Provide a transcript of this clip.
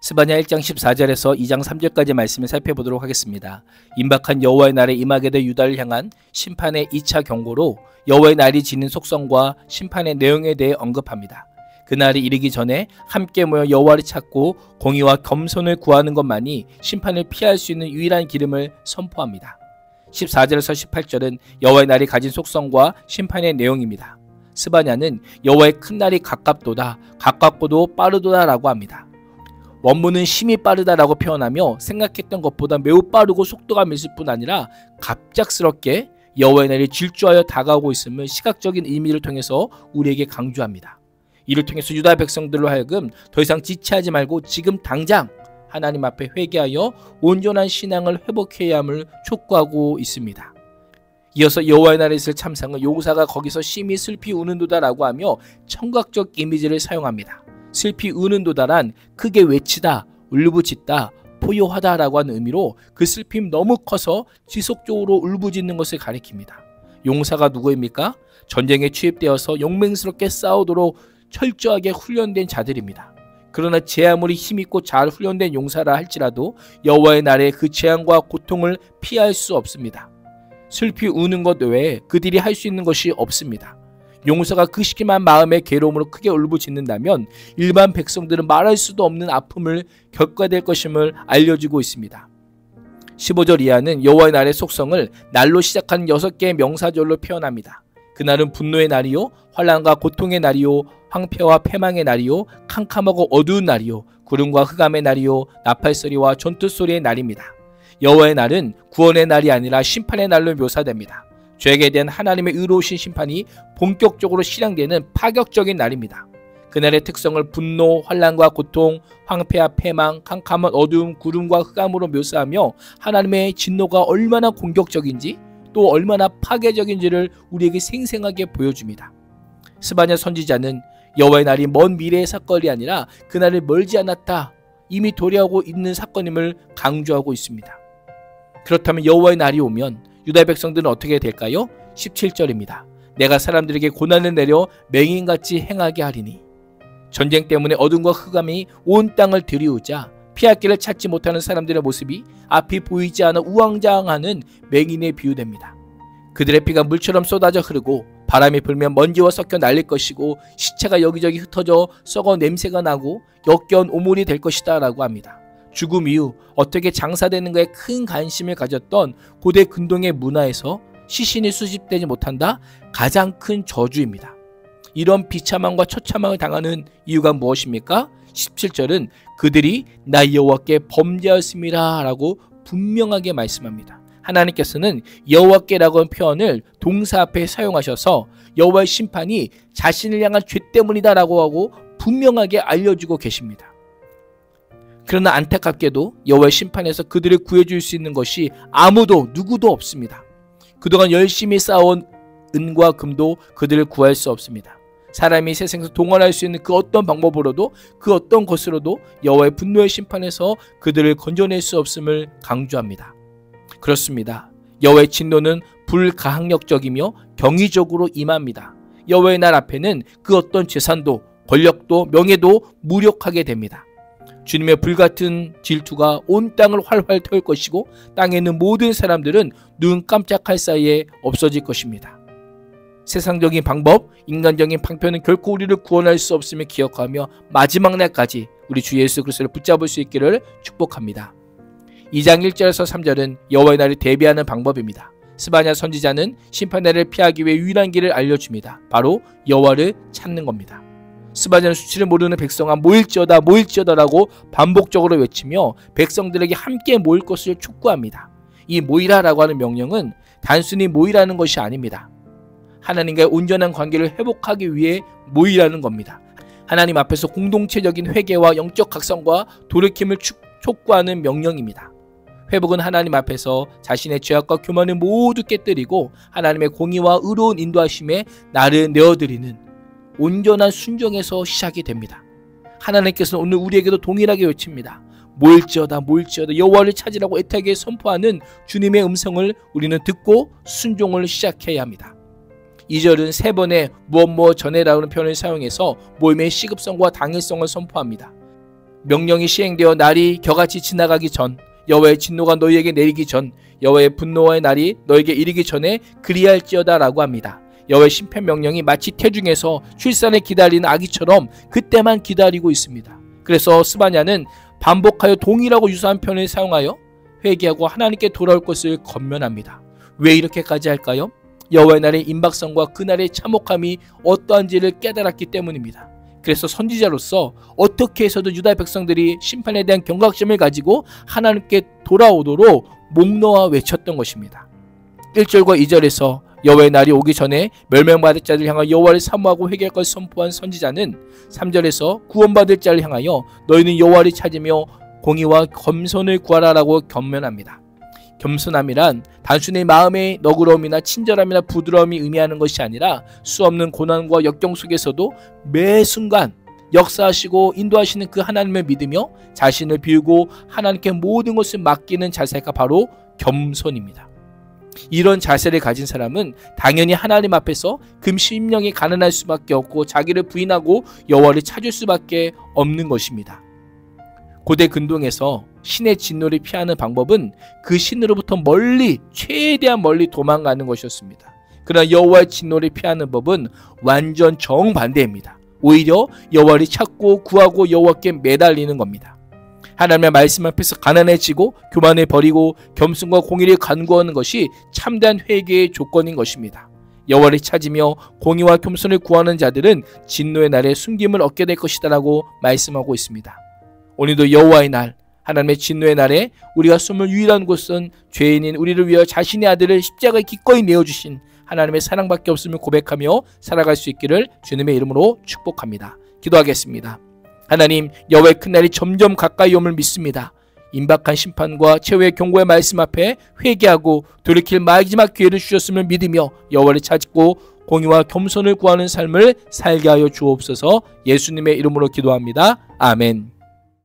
스바냐 1장 14절에서 2장 3절까지 말씀을 살펴보도록 하겠습니다. 임박한 여호와의 날에 임하게 될 유다를 향한 심판의 2차 경고로 여호와의 날이 지닌 속성과 심판의 내용에 대해 언급합니다. 그날이 이르기 전에 함께 모여 여호와를 찾고 공의와 겸손을 구하는 것만이 심판을 피할 수 있는 유일한 기름을 선포합니다. 14절에서 18절은 여호와의 날이 가진 속성과 심판의 내용입니다. 스바냐는 여호와의 큰 날이 가깝도다, 가깝고도 빠르도다 라고 합니다. 원문은 심히 빠르다라고 표현하며 생각했던 것보다 매우 빠르고 속도가 있을 뿐 아니라 갑작스럽게 여호와의 날이 질주하여 다가오고 있음을 시각적인 의미를 통해서 우리에게 강조합니다. 이를 통해서 유다 백성들로 하여금 더 이상 지체하지 말고 지금 당장 하나님 앞에 회개하여 온전한 신앙을 회복해야 함을 촉구하고 있습니다. 이어서 여호와의 날에 있을 참상은 용사가 거기서 심히 슬피 우는도다라고 하며 청각적 이미지를 사용합니다. 슬피 우는도다란 크게 외치다, 울부짖다, 포효하다라고 하는 의미로 그 슬픔 너무 커서 지속적으로 울부짖는 것을 가리킵니다. 용사가 누구입니까? 전쟁에 투입되어서 용맹스럽게 싸우도록 철저하게 훈련된 자들입니다. 그러나 제 아무리 힘있고 잘 훈련된 용사라 할지라도 여호와의 날에 그 재앙과 고통을 피할 수 없습니다. 슬피 우는 것 외에 그들이 할 수 있는 것이 없습니다. 용사가 그 시기만 마음의 괴로움으로 크게 울부짖는다면 일반 백성들은 말할 수도 없는 아픔을 겪어야 될 것임을 알려주고 있습니다. 15절 이하는 여호와의 날의 속성을 날로 시작하는 6개의 명사절로 표현합니다. 그날은 분노의 날이요, 환난과 고통의 날이요, 황폐와 패망의 날이요, 캄캄하고 어두운 날이요, 구름과 흑암의 날이요, 나팔소리와 전투소리의 날입니다. 여호와의 날은 구원의 날이 아니라 심판의 날로 묘사됩니다. 죄에 대한 하나님의 의로우신 심판이 본격적으로 실행되는 파격적인 날입니다. 그날의 특성을 분노, 환난과 고통, 황폐와 패망, 캄캄한 어두움, 구름과 흑암으로 묘사하며 하나님의 진노가 얼마나 공격적인지 또 얼마나 파괴적인지를 우리에게 생생하게 보여줍니다. 스바냐 선지자는 여호와의 날이 먼 미래의 사건이 아니라 그날을 멀지 않았다, 이미 도래하고 있는 사건임을 강조하고 있습니다. 그렇다면 여호와의 날이 오면 유다 백성들은 어떻게 될까요? 17절입니다. 내가 사람들에게 고난을 내려 맹인같이 행하게 하리니. 전쟁 때문에 어둠과 흑암이 온 땅을 들이우자 피할 길을 찾지 못하는 사람들의 모습이 앞이 보이지 않아 우왕좌왕하는 맹인에 비유됩니다. 그들의 피가 물처럼 쏟아져 흐르고 바람이 불면 먼지와 섞여 날릴 것이고 시체가 여기저기 흩어져 썩어 냄새가 나고 역겨운 오물이 될 것이다 라고 합니다. 죽음 이후 어떻게 장사되는가에 큰 관심을 가졌던 고대 근동의 문화에서 시신이 수집되지 못한다? 가장 큰 저주입니다. 이런 비참함과 처참함을 당하는 이유가 무엇입니까? 17절은 그들이 나 여호와께 범죄하였습니다 라고 분명하게 말씀합니다. 하나님께서는 여호와께라고 하는 표현을 동사 앞에 사용하셔서 여호와의 심판이 자신을 향한 죄 때문이다 라고 하고 분명하게 알려주고 계십니다. 그러나 안타깝게도 여호와의 심판에서 그들을 구해줄 수 있는 것이 아무도 누구도 없습니다. 그동안 열심히 쌓아온 은과 금도 그들을 구할 수 없습니다. 사람이 세상에서 동원할 수 있는 그 어떤 방법으로도 그 어떤 것으로도 여호와의 분노의 심판에서 그들을 건져낼 수 없음을 강조합니다. 그렇습니다. 여호와의 진노는 불가항력적이며 경이적으로 임합니다. 여호와의 날 앞에는 그 어떤 재산도 권력도 명예도 무력하게 됩니다. 주님의 불같은 질투가 온 땅을 활활 태울 것이고 땅에 있는 모든 사람들은 눈 깜짝할 사이에 없어질 것입니다. 세상적인 방법, 인간적인 방편은 결코 우리를 구원할 수 없음을 기억하며 마지막 날까지 우리 주 예수 그리스도를 붙잡을 수 있기를 축복합니다. 2장 1절에서 3절은 여호와의 날을 대비하는 방법입니다. 스바냐 선지자는 심판날을 피하기 위해 유일한 길을 알려줍니다. 바로 여호와를 찾는 겁니다. 스바냐는 수치를 모르는 백성아 모일지어다 모일지어다라고 반복적으로 외치며 백성들에게 함께 모일 것을 촉구합니다. 이 모이라라고 하는 명령은 단순히 모이라는 것이 아닙니다. 하나님과의 온전한 관계를 회복하기 위해 모이라는 겁니다. 하나님 앞에서 공동체적인 회개와 영적 각성과 돌이킴을 촉구하는 명령입니다. 회복은 하나님 앞에서 자신의 죄악과 교만을 모두 깨뜨리고 하나님의 공의와 의로운 인도하심에 나를 내어드리는 온전한 순종에서 시작이 됩니다. 하나님께서는 오늘 우리에게도 동일하게 외칩니다. 모일지어다 모일지어다 여호와를 찾으라고 애타게 선포하는 주님의 음성을 우리는 듣고 순종을 시작해야 합니다. 2절은 3번의 무엇 전에라는 표현을 사용해서 모임의 시급성과 당일성을 선포합니다. 명령이 시행되어 날이 겨같이 지나가기 전, 여호와의 진노가 너희에게 내리기 전, 여호와의 분노의 날이 너에게 이르기 전에 그리할지어다 라고 합니다. 여호와의 심판 명령이 마치 태중에서 출산을 기다리는 아기처럼 그때만 기다리고 있습니다. 그래서 스바냐는 반복하여 동일하고 유사한 표현을 사용하여 회개하고 하나님께 돌아올 것을 권면합니다. 왜 이렇게까지 할까요? 여호와의 날의 임박성과 그날의 참혹함이 어떠한지를 깨달았기 때문입니다. 그래서 선지자로서 어떻게 해서든 유다 백성들이 심판에 대한 경각심을 가지고 하나님께 돌아오도록 목놓아 외쳤던 것입니다. 1절과 2절에서 여호와의 날이 오기 전에 멸망받을 자를 향하여 여호와를 사모하고 회개할 것을 선포한 선지자는 3절에서 구원받을 자를 향하여 너희는 여호와를 찾으며 공의와 겸손을 구하라라고 권면합니다. 겸손함이란 단순히 마음의 너그러움이나 친절함이나 부드러움이 의미하는 것이 아니라 수없는 고난과 역경 속에서도 매 순간 역사하시고 인도하시는 그 하나님을 믿으며 자신을 비우고 하나님께 모든 것을 맡기는 자세가 바로 겸손입니다. 이런 자세를 가진 사람은 당연히 하나님 앞에서 금심령이 가난할 수밖에 없고 자기를 부인하고 여호와를 찾을 수밖에 없는 것입니다. 고대 근동에서 신의 진노를 피하는 방법은 그 신으로부터 최대한 멀리 도망가는 것이었습니다. 그러나 여호와의 진노를 피하는 법은 완전 정반대입니다. 오히려 여호와를 찾고 구하고 여호와께 매달리는 겁니다. 하나님의 말씀 앞에서 가난해지고 교만을 버리고 겸손과 공의를 간구하는 것이 참된 회개의 조건인 것입니다. 여호와를 찾으며 공의와 겸손을 구하는 자들은 진노의 날에 숨김을 얻게 될 것이다 라고 말씀하고 있습니다. 오늘도 여호와의 날, 하나님의 진노의 날에 우리가 숨을 유일한 곳은 죄인인 우리를 위하여 자신의 아들을 십자가에 기꺼이 내어주신 하나님의 사랑밖에 없음을 고백하며 살아갈 수 있기를 주님의 이름으로 축복합니다. 기도하겠습니다. 하나님, 여호와의 큰 날이 점점 가까이 옴을 믿습니다. 임박한 심판과 최후의 경고의 말씀 앞에 회개하고 돌이킬 마지막 기회를 주셨음을 믿으며 여호와를 찾고 공의와 겸손을 구하는 삶을 살게 하여 주옵소서. 예수님의 이름으로 기도합니다. 아멘.